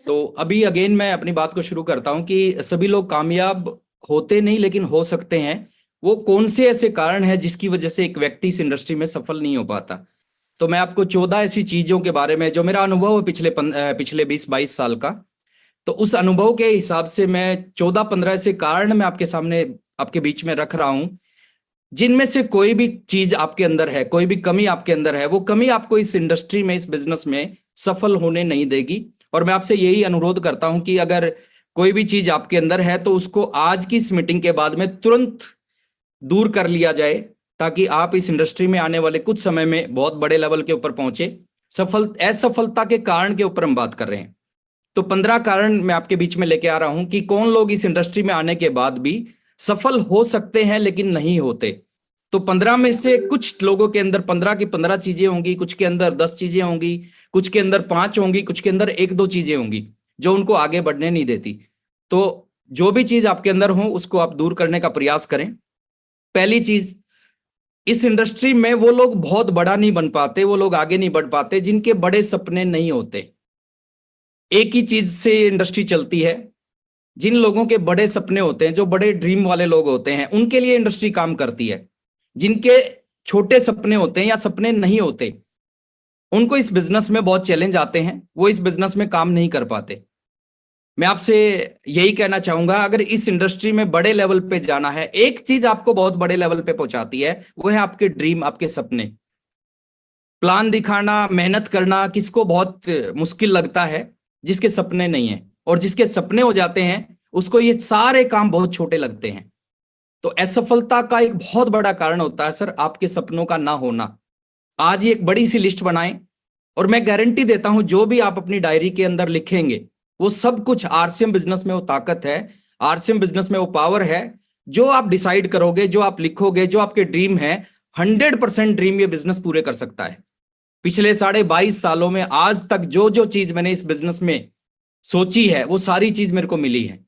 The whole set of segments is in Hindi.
तो अभी अगेन मैं अपनी बात को शुरू करता हूं कि सभी लोग कामयाब होते नहीं लेकिन हो सकते हैं। वो कौन से ऐसे कारण हैं जिसकी वजह से एक व्यक्ति इस इंडस्ट्री में सफल नहीं हो पाता। तो मैं आपको 14 ऐसी चीजों के बारे में, जो मेरा अनुभव है पिछले 20-22 साल का, तो उस अनुभव के हिसाब से मैं 14-15 ऐसे कारण मैं आपके सामने, आपके बीच में रख रहा हूं, जिनमें से कोई भी चीज आपके अंदर है, कोई भी कमी आपके अंदर है, वो कमी आपको इस इंडस्ट्री में, इस बिजनेस में सफल होने नहीं देगी। और मैं आपसे यही अनुरोध करता हूं कि अगर कोई भी चीज आपके अंदर है तो उसको आज की इस मीटिंग के बाद में तुरंत दूर कर लिया जाए, ताकि आप इस इंडस्ट्री में आने वाले कुछ समय में बहुत बड़े लेवल के ऊपर पहुंचे। असफलता के कारण के ऊपर हम बात कर रहे हैं। तो 15 कारण मैं आपके बीच में लेके आ रहा हूं कि कौन लोग इस इंडस्ट्री में आने के बाद भी सफल हो सकते हैं लेकिन नहीं होते। तो 15 में से कुछ लोगों के अंदर 15 की 15 चीजें होंगी, कुछ के अंदर 10 चीजें होंगी, कुछ के अंदर 5 होंगी, कुछ के अंदर 1-2 चीजें होंगी जो उनको आगे बढ़ने नहीं देती। तो जो भी चीज आपके अंदर हो उसको आप दूर करने का प्रयास करें। पहली चीज, इस इंडस्ट्री में वो लोग बहुत बड़ा नहीं बन पाते, वो लोग आगे नहीं बढ़ पाते जिनके बड़े सपने नहीं होते। एक ही चीज से इंडस्ट्री चलती है। जिन लोगों के बड़े सपने होते हैं, जो बड़े ड्रीम वाले लोग होते हैं, उनके लिए इंडस्ट्री काम करती है। जिनके छोटे सपने होते हैं या सपने नहीं होते, उनको इस बिजनेस में बहुत चैलेंज आते हैं, वो इस बिजनेस में काम नहीं कर पाते। मैं आपसे यही कहना चाहूंगा, अगर इस इंडस्ट्री में बड़े लेवल पे जाना है, एक चीज आपको बहुत बड़े लेवल पे पहुंचाती है, वो है आपके ड्रीम, आपके सपने। प्लान दिखाना, मेहनत करना किसको बहुत मुश्किल लगता है? जिसके सपने नहीं है। और जिसके सपने हो जाते हैं उसको ये सारे काम बहुत छोटे लगते हैं। तो असफलता का एक बहुत बड़ा कारण होता है सर, आपके सपनों का ना होना। आज ही एक बड़ी सी लिस्ट बनाएं, और मैं गारंटी देता हूं जो भी आप अपनी डायरी के अंदर लिखेंगे, वो सब कुछ आरसीएम बिजनेस में वो ताकत है, आरसीएम बिजनेस में वो पावर है। जो आप डिसाइड करोगे, जो आप लिखोगे, जो आपके ड्रीम है, 100% ड्रीम ये बिजनेस पूरे कर सकता है। पिछले 22.5 सालों में आज तक जो जो चीज मैंने इस बिजनेस में सोची है, वो सारी चीज मेरे को मिली है।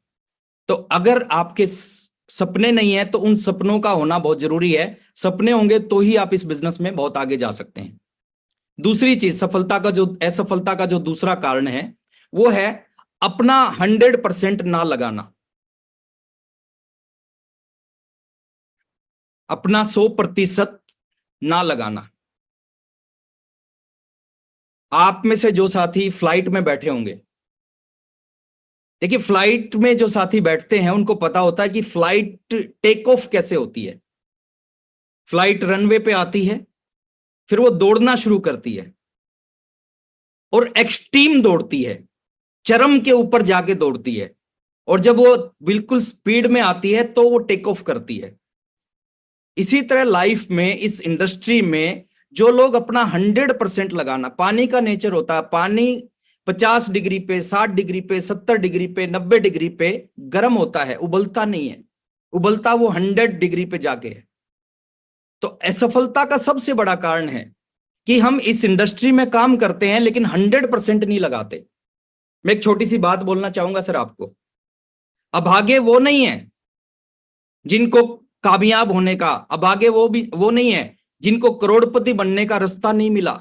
तो अगर आपके सपने नहीं है तो उन सपनों का होना बहुत जरूरी है। सपने होंगे तो ही आप इस बिजनेस में बहुत आगे जा सकते हैं। दूसरी चीज, असफलता का जो दूसरा कारण है, वो है अपना 100% ना लगाना। अपना 100% ना लगाना। आप में से जो साथी फ्लाइट में बैठे होंगे, देखिए फ्लाइट में जो साथी बैठते हैं उनको पता होता है कि फ्लाइट टेक ऑफ कैसे होती है। फ्लाइट रनवे पे आती है, फिर वो दौड़ना शुरू करती है, और एक्सट्रीम दौड़ती है, चरम के ऊपर जाके दौड़ती है। और जब वो बिल्कुल स्पीड में आती है तो वो टेक ऑफ करती है। इसी तरह लाइफ में, इस इंडस्ट्री में, जो लोग अपना 100% लगाना, पानी का नेचर होता है, पानी 50 डिग्री पे, 60 डिग्री पे, 70 डिग्री पे, 90 डिग्री पे गर्म होता है, उबलता नहीं है। उबलता वो 100 डिग्री पे जाके है। तो असफलता का सबसे बड़ा कारण है कि हम इस इंडस्ट्री में काम करते हैं लेकिन 100% नहीं लगाते। मैं एक छोटी सी बात बोलना चाहूंगा सर आपको। अभागे वो नहीं है जिनको कामयाब होने का, अभागे वो नहीं है जिनको करोड़पति बनने का रास्ता नहीं मिला।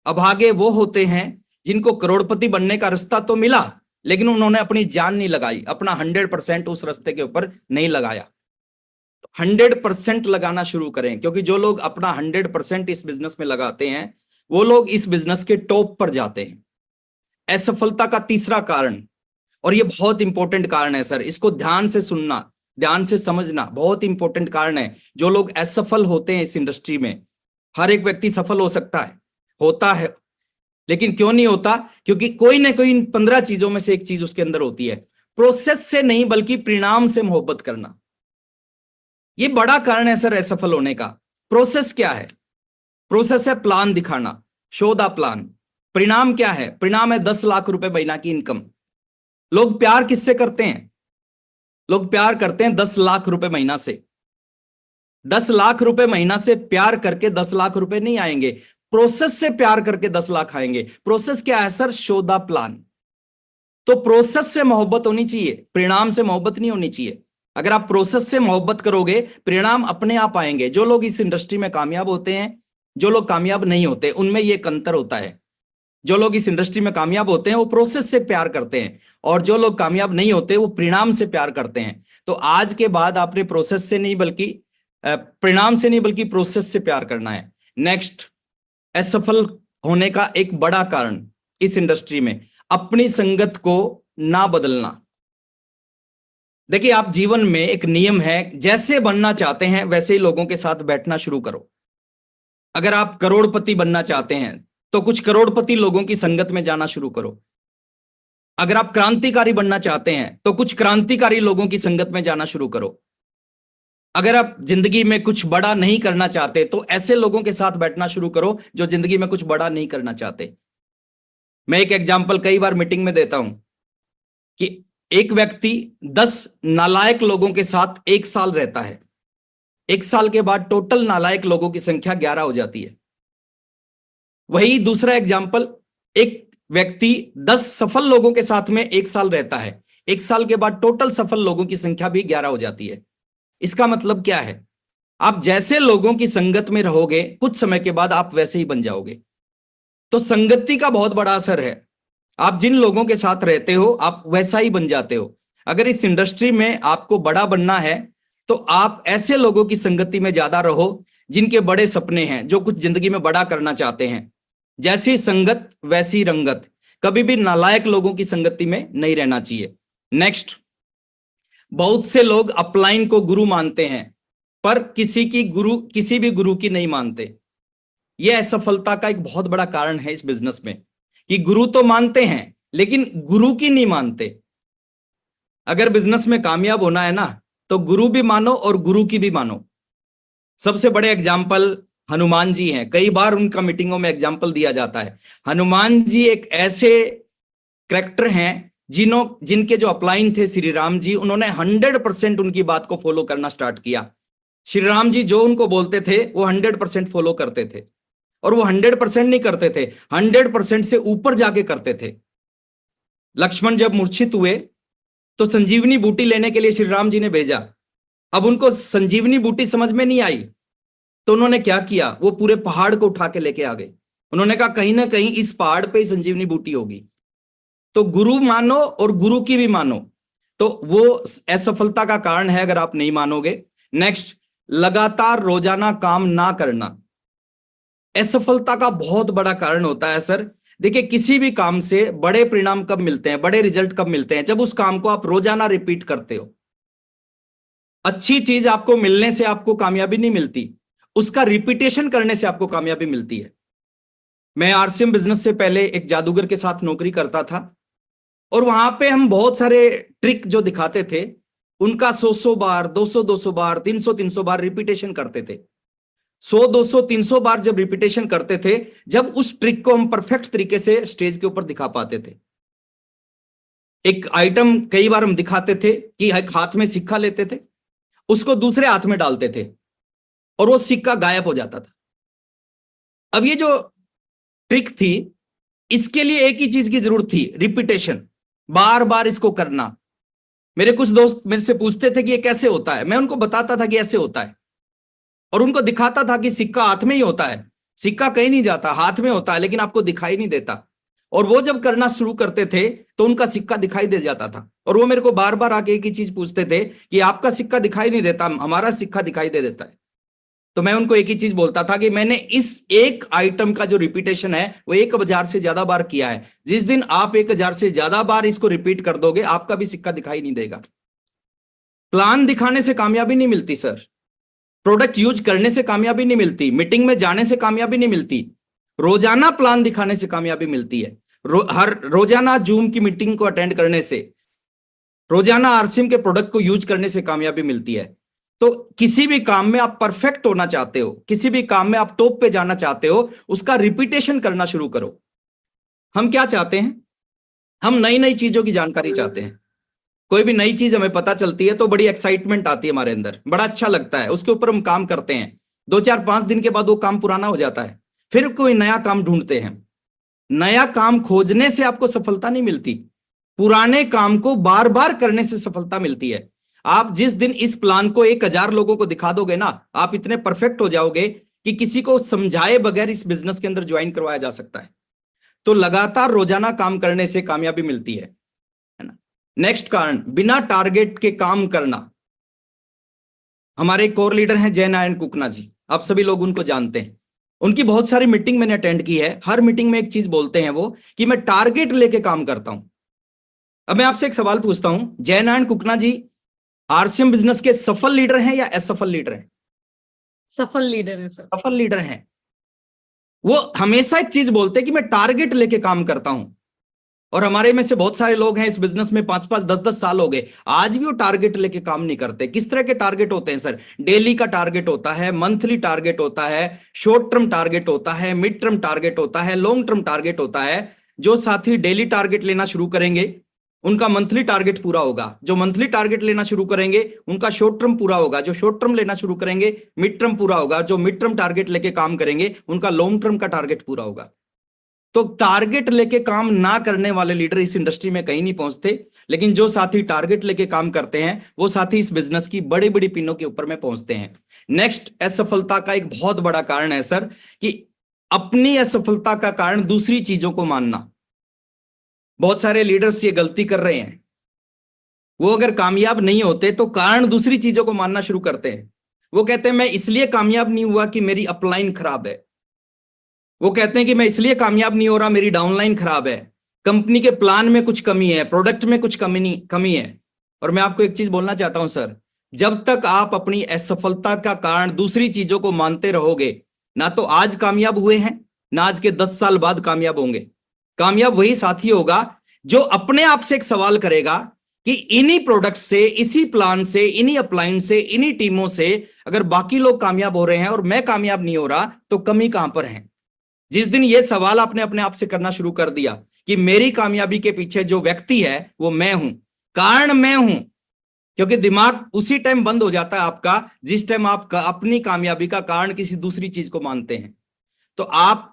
अभागे वो होते हैं जिनको करोड़पति बनने का रास्ता तो मिला, लेकिन उन्होंने अपनी जान नहीं लगाई, अपना 100% उस रास्ते के ऊपर नहीं लगाया। 100% लगाना शुरू करें, क्योंकि जो लोग अपना 100% इस बिजनेस में लगाते हैं, वो लोग इस बिजनेस के टॉप पर जाते हैं। असफलता का तीसरा कारण, और ये बहुत इंपॉर्टेंट कारण है सर, इसको ध्यान से सुनना, ध्यान से समझना, बहुत इंपॉर्टेंट कारण है। जो लोग असफल होते हैं इस इंडस्ट्री में, हर एक व्यक्ति सफल हो सकता है, होता है, लेकिन क्यों नहीं होता? क्योंकि कोई ना कोई इन 15 चीजों में से एक चीज उसके अंदर होती है। प्रोसेस से नहीं बल्कि परिणाम से मोहब्बत करना, ये बड़ा कारण है सर असफल होने का। प्रोसेस क्या है? प्रोसेस है प्लान दिखाना, शो द प्लान। परिणाम क्या है? परिणाम है 10 लाख रुपए महीना की इनकम। लोग प्यार किससे करते हैं? लोग प्यार करते हैं 10 लाख रुपए महीना से। 10 लाख रुपए महीना से प्यार करके 10 लाख रुपए नहीं आएंगे, प्रोसेस से प्यार करके 10 लाख आएंगे। प्रोसेस क्या है सर? Show the plan. तो प्रोसेस से मोहब्बत होनी चाहिए, परिणाम से मोहब्बत नहीं होनी चाहिए। अगर आप प्रोसेस से मोहब्बत करोगे, परिणाम अपने आप आएंगे। जो लोग इस इंडस्ट्री में कामयाब होते हैं, जो लोग कामयाब नहीं होते, उनमें यह एक अंतर होता है। जो लोग इस इंडस्ट्री में कामयाब होते हैं वो प्रोसेस से प्यार करते हैं, और जो लोग कामयाब नहीं होते वो परिणाम से प्यार करते हैं। तो आज के बाद आपने प्रोसेस से नहीं बल्कि परिणाम से नहीं बल्कि प्रोसेस से प्यार करना है। नेक्स्ट, असफल होने का एक बड़ा कारण इस इंडस्ट्री में अपनी संगत को ना बदलना। देखिए, आप जीवन में एक नियम है, जैसे बनना चाहते हैं वैसे ही लोगों के साथ बैठना शुरू करो। अगर आप करोड़पति बनना चाहते हैं तो कुछ करोड़पति लोगों की संगत में जाना शुरू करो। अगर आप क्रांतिकारी बनना चाहते हैं तो कुछ क्रांतिकारी लोगों की संगत में जाना शुरू करो। अगर आप जिंदगी में कुछ बड़ा नहीं करना चाहते तो ऐसे लोगों के साथ बैठना शुरू करो जो जिंदगी में कुछ बड़ा नहीं करना चाहते। मैं एक एग्जाम्पल कई बार मीटिंग में देता हूं कि एक व्यक्ति 10 नालायक लोगों के साथ 1 साल रहता है, 1 साल के बाद टोटल नालायक लोगों की संख्या 11 हो जाती है। वही दूसरा एग्जाम्पल, एक व्यक्ति 10 सफल लोगों के साथ में 1 साल रहता है, 1 साल के बाद टोटल सफल लोगों की संख्या भी 11 हो जाती है। इसका मतलब क्या है? आप जैसे लोगों की संगत में रहोगे कुछ समय के बाद आप वैसे ही बन जाओगे। तो संगति का बहुत बड़ा असर है। आप जिन लोगों के साथ रहते हो आप वैसा ही बन जाते हो। अगर इस इंडस्ट्री में आपको बड़ा बनना है तो आप ऐसे लोगों की संगति में ज्यादा रहो जिनके बड़े सपने हैं, जो कुछ जिंदगी में बड़ा करना चाहते हैं। जैसी संगत वैसी रंगत, कभी भी नालायक लोगों की संगति में नहीं रहना चाहिए। नेक्स्ट, बहुत से लोग अपलाइन को गुरु मानते हैं पर किसी भी गुरु की नहीं मानते। यह असफलता का एक बहुत बड़ा कारण है इस बिजनेस में कि गुरु तो मानते हैं लेकिन गुरु की नहीं मानते। अगर बिजनेस में कामयाब होना है ना तो गुरु भी मानो और गुरु की भी मानो। सबसे बड़े एग्जाम्पल हनुमान जी हैं, कई बार उनका मीटिंगों में एग्जाम्पल दिया जाता है। हनुमान जी एक ऐसे कैरेक्टर हैं जिनके जो अपलाइन थे श्री राम जी, उन्होंने 100% उनकी बात को फॉलो करना स्टार्ट किया। श्री राम जी जो उनको बोलते थे वो 100% फॉलो करते थे, और वो 100% नहीं करते थे, 100% से ऊपर जाके करते थे। लक्ष्मण जब मूर्छित हुए तो संजीवनी बूटी लेने के लिए श्री राम जी ने भेजा। अब उनको संजीवनी बूटी समझ में नहीं आई तो उन्होंने क्या किया, वो पूरे पहाड़ को उठा के लेके आ गए। उन्होंने कहा कहीं ना कहीं इस पहाड़ पे ही संजीवनी बूटी होगी। तो गुरु मानो और गुरु की भी मानो, तो वो असफलता का कारण है अगर आप नहीं मानोगे। नेक्स्ट, लगातार रोजाना काम ना करना असफलता का बहुत बड़ा कारण होता है सर। देखिए, किसी भी काम से बड़े परिणाम कब मिलते हैं, बड़े रिजल्ट कब मिलते हैं? जब उस काम को आप रोजाना रिपीट करते हो। अच्छी चीज आपको मिलने से आपको कामयाबी नहीं मिलती, उसका रिपीटेशन करने से आपको कामयाबी मिलती है। मैं आरसीएम बिजनेस से पहले एक जादूगर के साथ नौकरी करता था, और वहां पे हम बहुत सारे ट्रिक जो दिखाते थे उनका 100 बार, 200 बार, 300 बार रिपीटेशन करते थे। 100, 200, 300 बार जब रिपीटेशन करते थे, जब उस ट्रिक को हम परफेक्ट तरीके से स्टेज के ऊपर दिखा पाते थे। एक आइटम कई बार हम दिखाते थे कि एक हाथ में सिक्का लेते थे, उसको दूसरे हाथ में डालते थे और वो सिक्का गायब हो जाता था। अब ये जो ट्रिक थी, इसके लिए एक ही चीज की जरूरत थी, रिपीटेशन, बार बार इसको करना। मेरे कुछ दोस्त मेरे से पूछते थे कि ये कैसे होता है, मैं उनको बताता था कि ऐसे होता है, और उनको दिखाता था कि सिक्का हाथ में ही होता है, सिक्का कहीं नहीं जाता, हाथ में होता है लेकिन आपको दिखाई नहीं देता। और वो जब करना शुरू करते थे तो उनका सिक्का दिखाई दे जाता था, और वो मेरे को बार बार आके एक ही चीज पूछते थे कि आपका सिक्का दिखाई नहीं देता, हमारा सिक्का दिखाई दे देता है। तो मैं उनको एक ही चीज बोलता था कि मैंने इस एक आइटम का जो रिपीटेशन है वो 1000 से ज्यादा बार किया है। जिस दिन आप 1000 से ज्यादा बार इसको रिपीट कर दोगे आपका भी सिक्का दिखाई नहीं देगा। प्लान दिखाने से कामयाबी नहीं मिलती सर, प्रोडक्ट यूज करने से कामयाबी नहीं मिलती, मीटिंग में जाने से कामयाबी नहीं मिलती, रोजाना प्लान दिखाने से कामयाबी मिलती है। हर रोजाना जूम की मीटिंग को अटेंड करने से, रोजाना आरसीएम के प्रोडक्ट को यूज करने से कामयाबी मिलती है। तो किसी भी काम में आप परफेक्ट होना चाहते हो, किसी भी काम में आप टॉप पे जाना चाहते हो, उसका रिपीटेशन करना शुरू करो। हम क्या चाहते हैं? हम नई नई चीजों की जानकारी चाहते हैं। कोई भी नई चीज हमें पता चलती है तो बड़ी एक्साइटमेंट आती है हमारे अंदर, बड़ा अच्छा लगता है, उसके ऊपर हम काम करते हैं। 2, 4, 5 दिन के बाद वो काम पुराना हो जाता है, फिर कोई नया काम ढूंढते हैं। नया काम खोजने से आपको सफलता नहीं मिलती, पुराने काम को बार बार करने से सफलता मिलती है। आप जिस दिन इस प्लान को 1000 लोगों को दिखा दोगे ना, आप इतने परफेक्ट हो जाओगे कि किसी को समझाए बगैर इस बिजनेस के अंदर ज्वाइन करवाया जा सकता है। तो लगातार रोजाना काम करने से कामयाबी मिलती है ना। नेक्स्ट कारण, बिना टारगेट के काम करना। हमारे कोर लीडर हैं जय नारायण कुकना जी, आप सभी लोग उनको जानते हैं। उनकी बहुत सारी मीटिंग मैंने अटेंड की है, हर मीटिंग में एक चीज बोलते हैं वो, कि मैं टारगेट लेके काम करता हूं। अब मैं आपसे एक सवाल पूछता हूं, जय नारायण कुकना जी आरसीएम बिजनेस के सफल लीडर हैं या असफल लीडर हैं? सफल लीडर है सर। सफल लीडर हैं। वो हमेशा एक चीज बोलते हैं कि मैं टारगेट लेके काम करता हूं। और हमारे में से बहुत सारे लोग हैं इस बिजनेस में 5-5 10-10 साल हो गए, आज भी वो टारगेट लेके काम नहीं करते। किस तरह के टारगेट होते हैं सर? डेली का टारगेट होता है, मंथली टारगेट होता है, शॉर्ट टर्म टारगेट होता है, मिड टर्म टारगेट होता है, लॉन्ग टर्म टारगेट होता है। जो साथी डेली टारगेट लेना शुरू करेंगे उनका मंथली टारगेट पूरा होगा, जो मंथली टारगेट लेना शुरू करेंगे उनका शॉर्ट टर्म पूरा होगा, जो शॉर्ट टर्म लेना शुरू करेंगे मिड टर्म पूरा होगा, जो मिड टर्म टारगेट लेके काम करेंगे उनका लॉन्ग टर्म का टारगेट पूरा होगा। तो टारगेट लेके काम ना करने वाले लीडर इस इंडस्ट्री में कहीं नहीं पहुंचते, लेकिन जो साथी टारगेट लेके काम करते हैं वो साथी इस बिजनेस की बड़ी बड़ी पिनों के ऊपर में पहुंचते हैं। नेक्स्ट, असफलता का एक बहुत बड़ा कारण है सर कि अपनी असफलता का कारण दूसरी चीजों को मानना। बहुत सारे लीडर्स ये गलती कर रहे हैं, वो अगर कामयाब नहीं होते तो कारण दूसरी चीजों को मानना शुरू करते हैं। वो कहते हैं मैं इसलिए कामयाब नहीं हुआ कि मेरी अपलाइन खराब है। वो कहते हैं कि मैं इसलिए कामयाब नहीं हो रहा, मेरी डाउनलाइन खराब है, कंपनी के प्लान में कुछ कमी है, प्रोडक्ट में कुछ कमी है। और मैं आपको एक चीज बोलना चाहता हूं सर, जब तक आप अपनी असफलता का कारण दूसरी चीजों को मानते रहोगे, ना तो आज कामयाब हुए हैं ना आज के 10 साल बाद कामयाब होंगे। कामयाब वही साथी होगा जो अपने आप से एक सवाल करेगा कि इन्हीं प्रोडक्ट से, इसी प्लान से, इन्हीं अप्लायंस से, इन्हीं टीमों से अगर बाकी लोग कामयाब हो रहे हैं और मैं कामयाब नहीं हो रहा तो कमी कहां पर है। जिस दिन ये सवाल आपने अपने आप से करना शुरू कर दिया कि मेरी कामयाबी के पीछे जो व्यक्ति है वो मैं हूं, कारण मैं हूं, क्योंकि दिमाग उसी टाइम बंद हो जाता है आपका जिस टाइम आप अपनी कामयाबी का कारण किसी दूसरी चीज को मानते हैं। तो आप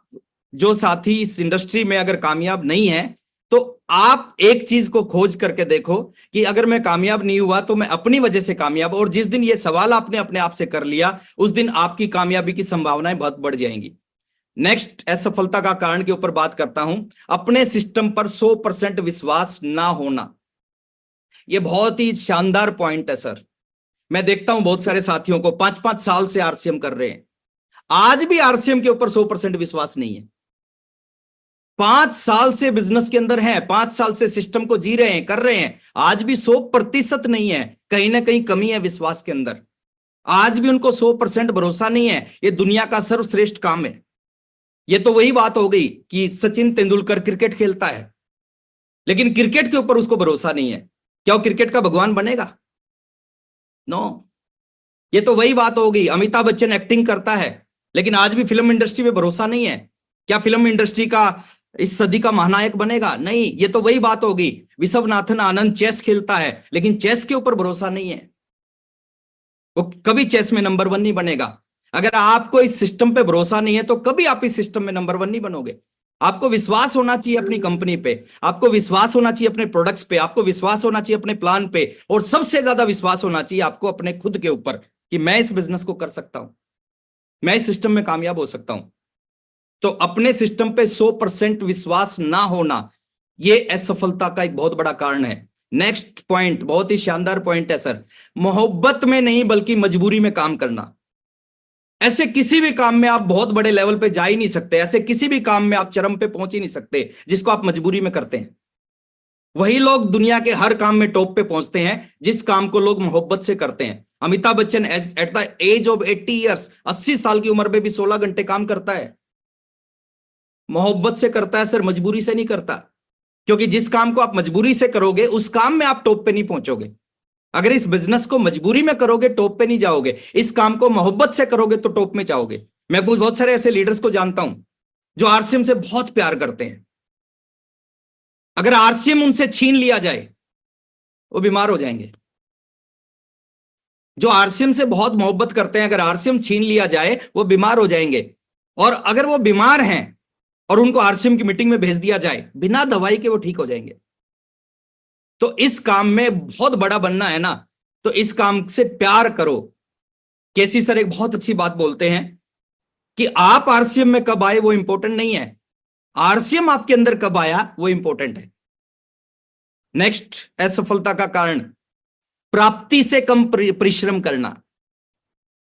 जो साथी इस इंडस्ट्री में अगर कामयाब नहीं है तो आप एक चीज को खोज करके देखो कि अगर मैं कामयाब नहीं हुआ तो मैं अपनी वजह से कामयाब, और जिस दिन ये सवाल आपने अपने आप से कर लिया उस दिन आपकी कामयाबी की संभावनाएं बहुत बढ़ जाएंगी। नेक्स्ट, असफलता का कारण के ऊपर बात करता हूं, अपने सिस्टम पर 100% विश्वास ना होना। यह बहुत ही शानदार पॉइंट है सर। मैं देखता हूं बहुत सारे साथियों को 5-5 साल से आरसीएम कर रहे हैं, आज भी आरसीएम के ऊपर 100% विश्वास नहीं है। 5 साल से बिजनेस के अंदर हैं, 5 साल से सिस्टम को जी रहे हैं, कर रहे हैं, आज भी 100% नहीं है, कहीं ना कहीं कमी है विश्वास के अंदर। आज भी उनको 100% भरोसा नहीं है ये दुनिया का सर्वश्रेष्ठ काम है। ये तो वही बात हो गई कि सचिन तेंदुलकर क्रिकेट खेलता है लेकिन क्रिकेट के ऊपर उसको भरोसा नहीं है, क्या वो क्रिकेट का भगवान बनेगा? नो। ये तो वही बात हो गई, अमिताभ बच्चन एक्टिंग करता है लेकिन आज भी फिल्म इंडस्ट्री में भरोसा नहीं है, क्या फिल्म इंडस्ट्री का इस सदी का महानायक बनेगा? नहीं। ये तो वही बात होगी, विश्वनाथन आनंद चेस खेलता है लेकिन चेस के ऊपर भरोसा नहीं है, वो कभी चेस में नंबर 1 नहीं बनेगा। अगर आपको इस सिस्टम पे भरोसा नहीं है तो कभी आप इस सिस्टम में नंबर 1 नहीं बनोगे। आपको विश्वास होना चाहिए अपनी कंपनी पे, आपको विश्वास होना चाहिए अपने प्रोडक्ट्स पे, आपको विश्वास होना चाहिए अपने प्लान पे, और सबसे ज्यादा विश्वास होना चाहिए आपको अपने खुद के ऊपर कि मैं इस बिजनेस को कर सकता हूं, मैं इस सिस्टम में कामयाब हो सकता हूं। तो अपने सिस्टम पे 100% विश्वास ना होना यह असफलता का एक बहुत बड़ा कारण है। नेक्स्ट पॉइंट बहुत ही शानदार पॉइंट है सर, मोहब्बत में नहीं बल्कि मजबूरी में काम करना। ऐसे किसी भी काम में आप बहुत बड़े लेवल पे जा ही नहीं सकते, ऐसे किसी भी काम में आप चरम पे पहुंच ही नहीं सकते जिसको आप मजबूरी में करते हैं। वही लोग दुनिया के हर काम में टॉप पे पहुंचते हैं जिस काम को लोग मोहब्बत से करते हैं। Amitabh Bachchan at the age of 80 years, 80 साल की उम्र में भी 16 घंटे काम करता है, मोहब्बत से करता है सर, मजबूरी से नहीं करता। क्योंकि जिस काम को आप मजबूरी से करोगे उस काम में आप टॉप पे नहीं पहुंचोगे। अगर इस बिजनेस को मजबूरी में करोगे टॉप पे नहीं जाओगे, इस काम को मोहब्बत से करोगे तो टॉप में जाओगे। मैं बहुत सारे ऐसे लीडर्स को जानता हूं जो आरसीएम से बहुत प्यार करते हैं, अगर आरसीएम उनसे छीन लिया जाए वो बीमार हो जाएंगे। जो आरसीएम से बहुत मोहब्बत करते हैं, अगर आरसीएम छीन लिया जाए वो बीमार हो जाएंगे। और अगर वो बीमार हैं और उनको आरसीएम की मीटिंग में भेज दिया जाए बिना दवाई के वो ठीक हो जाएंगे। तो इस काम में बहुत बड़ा बनना है ना, तो इस काम से प्यार करो। केसी सर एक बहुत अच्छी बात बोलते हैं कि आप आरसीएम में कब आए वो इंपॉर्टेंट नहीं है, आरसीएम आपके अंदर कब आया वो इंपॉर्टेंट है। नेक्स्ट, असफलता का कारण प्राप्ति से कम परिश्रम करना।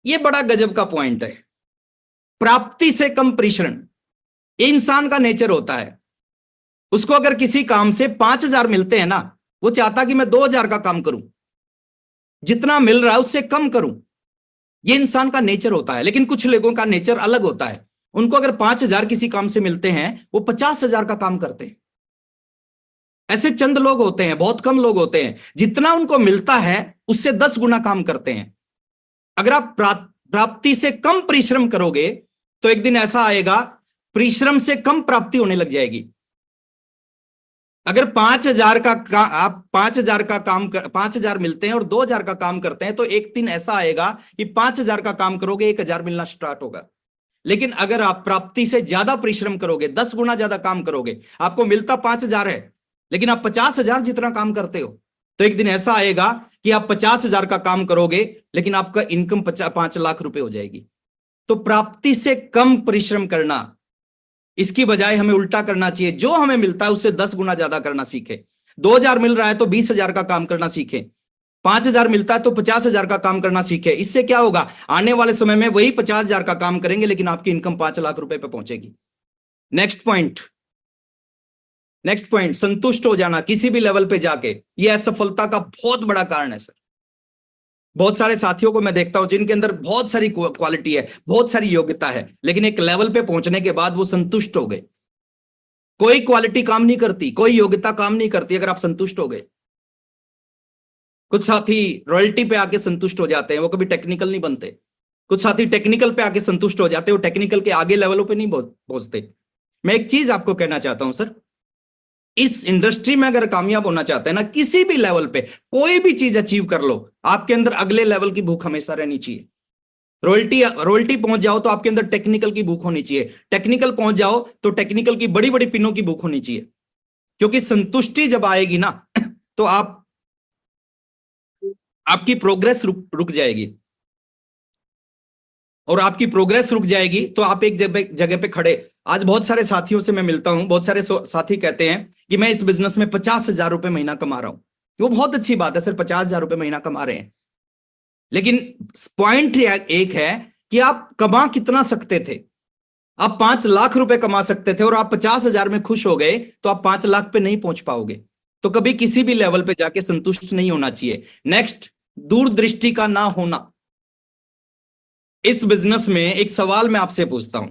ये बड़ा गजब का पॉइंट है। प्राप्ति से कम परिश्रम, ये इंसान का नेचर होता है। उसको अगर किसी काम से 5,000 मिलते हैं ना, वो चाहता कि मैं 2,000 का काम करूं, जितना मिल रहा है उससे कम करूं। ये इंसान का नेचर होता है। लेकिन कुछ लोगों का नेचर अलग होता है। उनको अगर 5,000 किसी काम से मिलते हैं, वो 50,000 का काम करते हैं। ऐसे चंद लोग होते हैं, बहुत कम लोग होते हैं, जितना उनको मिलता है उससे 10 गुना काम करते हैं। अगर आप प्राप्ति से कम परिश्रम करोगे तो एक दिन ऐसा आएगा, परिश्रम से कम प्राप्ति होने लग जाएगी। अगर 5,000 आप 5,000 का काम 5,000 मिलते हैं और 2,000 का काम करते हैं, तो एक दिन ऐसा आएगा कि 5,000 का काम करोगे, 1,000 मिलना स्टार्ट होगा। लेकिन अगर आप प्राप्ति से ज्यादा परिश्रम करोगे, 10 गुना ज्यादा काम करोगे, आपको मिलता 5,000 है लेकिन आप 50,000 जितना काम करते हो, तो एक दिन ऐसा आएगा कि आप 50,000 का काम करोगे लेकिन आपका इनकम 5 लाख रुपए हो जाएगी। तो प्राप्ति से कम परिश्रम करना, इसकी बजाय हमें उल्टा करना चाहिए। जो हमें मिलता है उससे 10 गुना ज्यादा करना सीखे। 2,000 मिल रहा है तो 20,000 का काम करना सीखे। 5,000 मिलता है तो 50,000 का काम करना सीखे। इससे क्या होगा, आने वाले समय में वही 50,000 का काम करेंगे लेकिन आपकी इनकम 5 लाख रुपए पे पहुंचेगी। नेक्स्ट पॉइंट, संतुष्ट हो जाना किसी भी लेवल पे जाके, यह असफलता का बहुत बड़ा कारण है सर। बहुत सारे साथियों को मैं देखता हूं जिनके अंदर बहुत सारी क्वालिटी है, बहुत सारी योग्यता है, लेकिन एक लेवल पे पहुंचने के बाद वो संतुष्ट हो गए। कोई क्वालिटी काम नहीं करती, कोई योग्यता काम नहीं करती अगर आप संतुष्ट हो गए। कुछ साथी रॉयल्टी पे आके संतुष्ट हो जाते हैं, वो कभी टेक्निकल नहीं बनते। कुछ साथी टेक्निकल पे आके संतुष्ट हो जाते हैं, वो टेक्निकल के आगे लेवलों पे नहीं पहुंचते। मैं एक चीज आपको कहना चाहता हूं सर, इस इंडस्ट्री में अगर कामयाब होना चाहते हैं ना, किसी भी लेवल पे कोई भी चीज अचीव कर लो, आपके अंदर अगले लेवल की भूख हमेशा रहनी चाहिए। रॉयल्टी पहुंच जाओ तो आपके अंदर टेक्निकल की भूख होनी चाहिए। टेक्निकल पहुंच जाओ तो टेक्निकल की बड़ी बड़ी पिनों की भूख होनी चाहिए। क्योंकि संतुष्टि जब आएगी ना तो आपकी प्रोग्रेस रुक जाएगी। और आपकी प्रोग्रेस रुक जाएगी तो आप एक जगह पे खड़े। आज बहुत सारे साथियों से मैं मिलता हूं, बहुत सारे साथी कहते हैं कि मैं इस बिजनेस में 50,000 रुपए महीना कमा रहा हूं। वो बहुत अच्छी बात है सर, 50,000 रुपए महीना कमा रहे हैं, लेकिन पॉइंट एक है कि आप कमा कितना सकते थे। आप 5 लाख रुपए कमा सकते थे और आप 50,000 में खुश हो गए, तो आप 5 लाख पे नहीं पहुंच पाओगे। तो कभी किसी भी लेवल पे जाके संतुष्ट नहीं होना चाहिए। नेक्स्ट, दूरदृष्टि का ना होना। इस बिजनेस में एक सवाल मैं आपसे पूछता हूं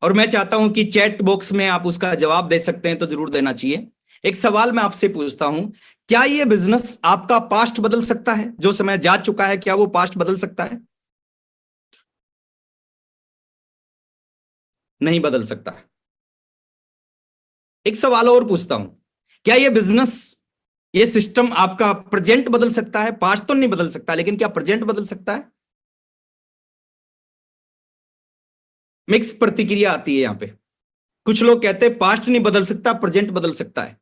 और मैं चाहता हूं कि चैट बॉक्स में आप उसका जवाब दे सकते हैं तो जरूर देना चाहिए। एक सवाल मैं आपसे पूछता हूं, क्या यह बिजनेस आपका पास्ट बदल सकता है? जो समय जा चुका है, क्या वो पास्ट बदल सकता है? नहीं बदल सकता। एक सवाल और पूछता हूं, क्या यह बिजनेस, ये सिस्टम आपका प्रेजेंट बदल सकता है? पास्ट तो नहीं बदल सकता, लेकिन क्या प्रेजेंट बदल सकता है? मिक्स प्रतिक्रिया आती है यहां पे। कुछ लोग कहते हैं पास्ट नहीं बदल सकता, प्रेजेंट बदल सकता है।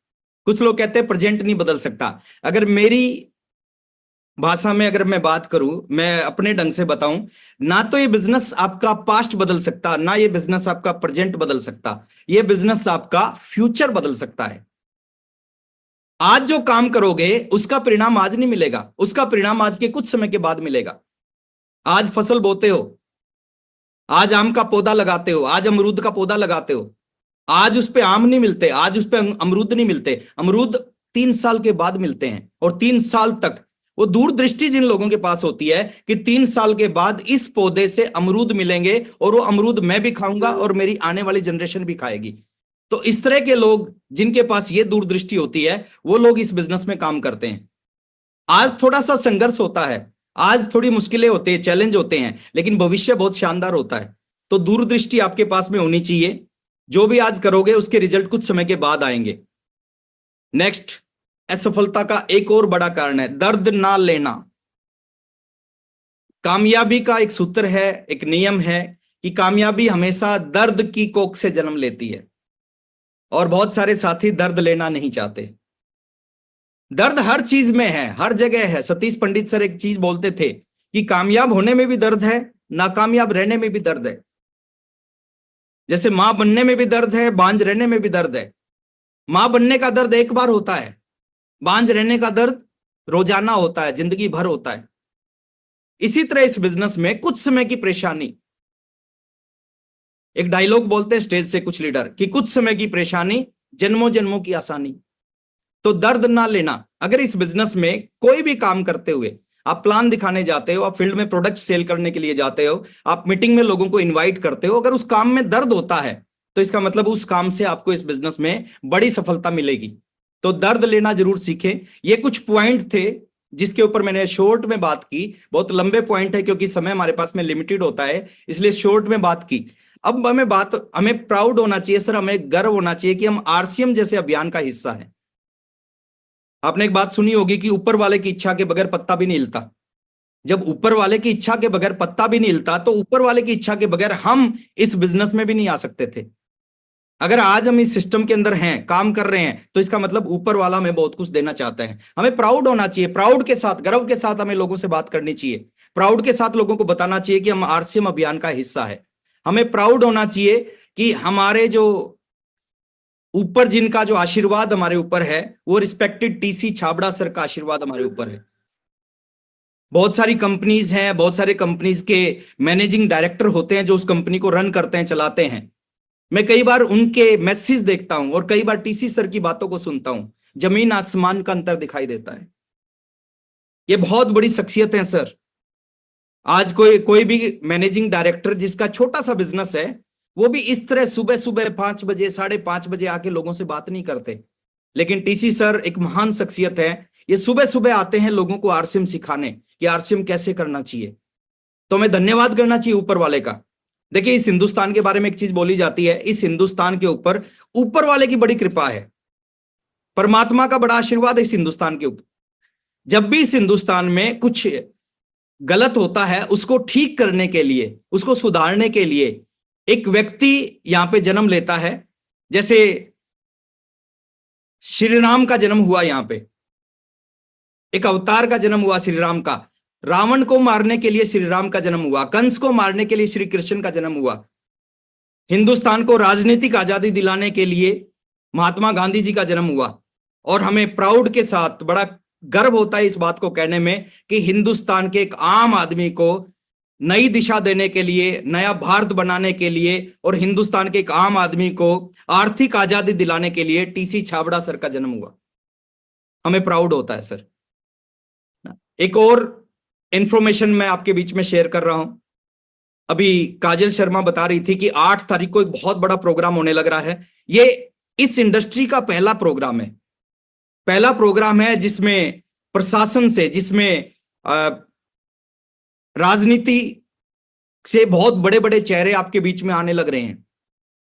कुछ लोग कहते हैं प्रेजेंट नहीं बदल सकता। अगर मेरी भाषा में अगर मैं बात करूं, मैं अपने ढंग से बताऊं, ना तो ये बिजनेस आपका पास्ट बदल सकता, ना ये बिजनेस आपका प्रेजेंट बदल सकता। ये बिजनेस आपका फ्यूचर बदल सकता है। आज जो काम करोगे उसका परिणाम आज नहीं मिलेगा, उसका परिणाम आज के कुछ समय के बाद मिलेगा। आज फसल बोते हो, आज आम का पौधा लगाते हो, आज अमरूद का पौधा लगाते हो, आज उस पे आम नहीं मिलते, आज उस पे अमरूद नहीं मिलते। अमरूद 3 साल के बाद मिलते हैं, और 3 साल तक वो दूरदृष्टि जिन लोगों के पास होती है कि 3 साल के बाद इस पौधे से अमरूद मिलेंगे और वो अमरूद मैं भी खाऊंगा और मेरी आने वाली जनरेशन भी खाएगी। तो इस तरह के लोग जिनके पास ये दूरदृष्टि होती है, वो लोग इस बिजनेस में काम करते हैं। आज थोड़ा सा संघर्ष होता है, आज थोड़ी मुश्किलें होती है, चैलेंज होते हैं, लेकिन भविष्य बहुत शानदार होता है। तो दूरदृष्टि आपके पास में होनी चाहिए। जो भी आज करोगे उसके रिजल्ट कुछ समय के बाद आएंगे। नेक्स्ट, असफलता का एक और बड़ा कारण है दर्द ना लेना। कामयाबी का एक सूत्र है, एक नियम है कि कामयाबी हमेशा दर्द की कोख से जन्म लेती है, और बहुत सारे साथी दर्द लेना नहीं चाहते। दर्द हर चीज में है, हर जगह है। सतीश पंडित सर एक चीज बोलते थे कि कामयाब होने में भी दर्द है, नाकामयाब रहने में भी दर्द है। जैसे मां बनने में भी दर्द है, बांझ रहने में भी दर्द है। मां बनने का दर्द एक बार होता है, बांझ रहने का दर्द रोजाना होता है, जिंदगी भर होता है। इसी तरह इस बिजनेस में कुछ समय की परेशानी, एक डायलॉग बोलते हैं स्टेज से कुछ लीडर कि कुछ समय की परेशानी जन्मों जन्मों की आसानी। तो दर्द ना लेना। अगर इस बिजनेस में कोई भी काम करते हुए आप प्लान दिखाने जाते हो, आप फील्ड में प्रोडक्ट सेल करने के लिए जाते हो, आप मीटिंग में लोगों को इनवाइट करते हो, अगर उस काम में दर्द होता है तो इसका मतलब उस काम से आपको इस बिजनेस में बड़ी सफलता मिलेगी। तो दर्द लेना जरूर सीखें। ये कुछ पॉइंट थे जिसके ऊपर मैंने शॉर्ट में बात की। बहुत लंबे पॉइंट है क्योंकि समय हमारे पास में लिमिटेड होता है, इसलिए शॉर्ट में बात की। अब हमें प्राउड होना चाहिए सर, हमें गर्व होना चाहिए कि हम आरसीएम जैसे अभियान का हिस्सा है। आपने एक बात सुनी होगी कि ऊपर वाले की इच्छा के बगैर पत्ता भी नहीं हिलता। जब ऊपर वाले की इच्छा के बगैर पत्ता भी नहीं हिलता तो ऊपर वाले की इच्छा के बगैर हम इस बिजनेस में भी नहीं आ सकते थे। अगर आज हम इस सिस्टम के अंदर हैं, काम कर रहे हैं, तो इसका मतलब ऊपर वाला हमें बहुत कुछ देना चाहता है। हमें प्राउड होना चाहिए, प्राउड के साथ, गर्व के साथ हमें लोगों से बात करनी चाहिए। प्राउड के साथ लोगों को बताना चाहिए कि हम आरसीएम अभियान का हिस्सा है। हमें प्राउड होना चाहिए कि हमारे जो ऊपर जिनका जो आशीर्वाद हमारे ऊपर है, वो रिस्पेक्टेड टीसी छाबड़ा सर का आशीर्वाद हमारे ऊपर है। बहुत सारी कंपनीज हैं, बहुत सारे कंपनीज के मैनेजिंग डायरेक्टर होते हैं जो उस कंपनी को रन करते हैं, चलाते हैं। मैं कई बार उनके मैसेज देखता हूं और कई बार टीसी सर की बातों को सुनता हूं, जमीन आसमान का अंतर दिखाई देता है। ये बहुत बड़ी शख्सियत है सर। आज कोई भी मैनेजिंग डायरेक्टर जिसका छोटा सा बिजनेस है, वो भी इस तरह सुबह सुबह 5 बजे 5:30 बजे आके लोगों से बात नहीं करते। लेकिन टीसी सर एक महान शख्सियत है, ये सुबह सुबह आते हैं लोगों को आरसीएम सिखाने कि आरसीएम कैसे करना चाहिए। तो हमें धन्यवाद करना चाहिए ऊपर वाले का। देखिए, इस हिंदुस्तान के बारे में एक चीज बोली जाती है, इस हिंदुस्तान के ऊपर वाले की बड़ी कृपा है, परमात्मा का बड़ा आशीर्वाद है इस हिंदुस्तान के ऊपर। जब भी इस हिंदुस्तान में कुछ गलत होता है, उसको ठीक करने के लिए, उसको सुधारने के लिए एक व्यक्ति यहां पे जन्म लेता है। जैसे श्री राम का जन्म हुआ, यहां पे एक अवतार का जन्म हुआ श्री राम का। रावण को मारने के लिए श्री राम का जन्म हुआ, कंस को मारने के लिए श्री कृष्ण का जन्म हुआ। हिंदुस्तान को राजनीतिक आजादी दिलाने के लिए महात्मा गांधी जी का जन्म हुआ। और हमें प्राउड के साथ बड़ा गर्व होता है इस बात को कहने में कि हिंदुस्तान के एक आम आदमी को नई दिशा देने के लिए, नया भारत बनाने के लिए और हिंदुस्तान के एक आम आदमी को आर्थिक आजादी दिलाने के लिए टीसी छाबड़ा सर का जन्म हुआ। हमें प्राउड होता है सर। एक और इंफॉर्मेशन मैं आपके बीच में शेयर कर रहा हूं। अभी काजल शर्मा बता रही थी कि 8 तारीख को एक बहुत बड़ा प्रोग्राम होने लग रहा है। ये इस इंडस्ट्री का पहला प्रोग्राम है, पहला प्रोग्राम है जिसमें प्रशासन से, जिसमें राजनीति से बहुत बड़े बड़े चेहरे आपके बीच में आने लग रहे हैं।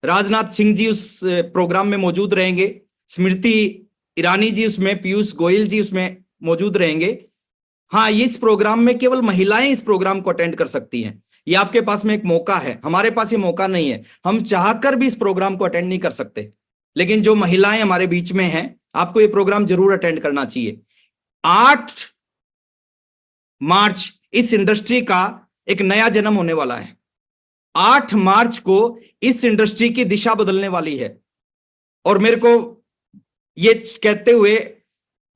राजनाथ सिंह जी उस प्रोग्राम में मौजूद रहेंगे, स्मृति ईरानी जी उसमें, पीयूष गोयल जी उसमें मौजूद रहेंगे। हाँ, इस प्रोग्राम में केवल महिलाएं इस प्रोग्राम को अटेंड कर सकती हैं। ये आपके पास में एक मौका है, हमारे पास ये मौका नहीं है। हम चाहकर भी इस प्रोग्राम को अटेंड नहीं कर सकते, लेकिन जो महिलाएं हमारे बीच में हैं, आपको ये प्रोग्राम जरूर अटेंड करना चाहिए। 8 मार्च इस इंडस्ट्री का एक नया जन्म होने वाला है। 8 मार्च को इस इंडस्ट्री की दिशा बदलने वाली है। और मेरे को ये कहते हुए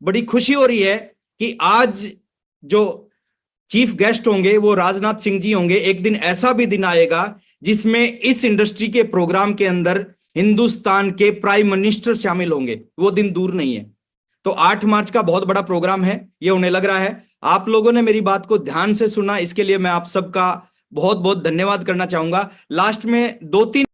बड़ी खुशी हो रही है कि आज जो चीफ गेस्ट होंगे वो राजनाथ सिंह जी होंगे। एक दिन ऐसा भी दिन आएगा जिसमें इस इंडस्ट्री के प्रोग्राम के अंदर हिंदुस्तान के प्राइम मिनिस्टर शामिल होंगे। वो दिन दूर नहीं है। तो 8 मार्च का बहुत बड़ा प्रोग्राम है, ये होने लग रहा है। आप लोगों ने मेरी बात को ध्यान से सुना, इसके लिए मैं आप सबका बहुत बहुत धन्यवाद करना चाहूंगा। लास्ट में 2-3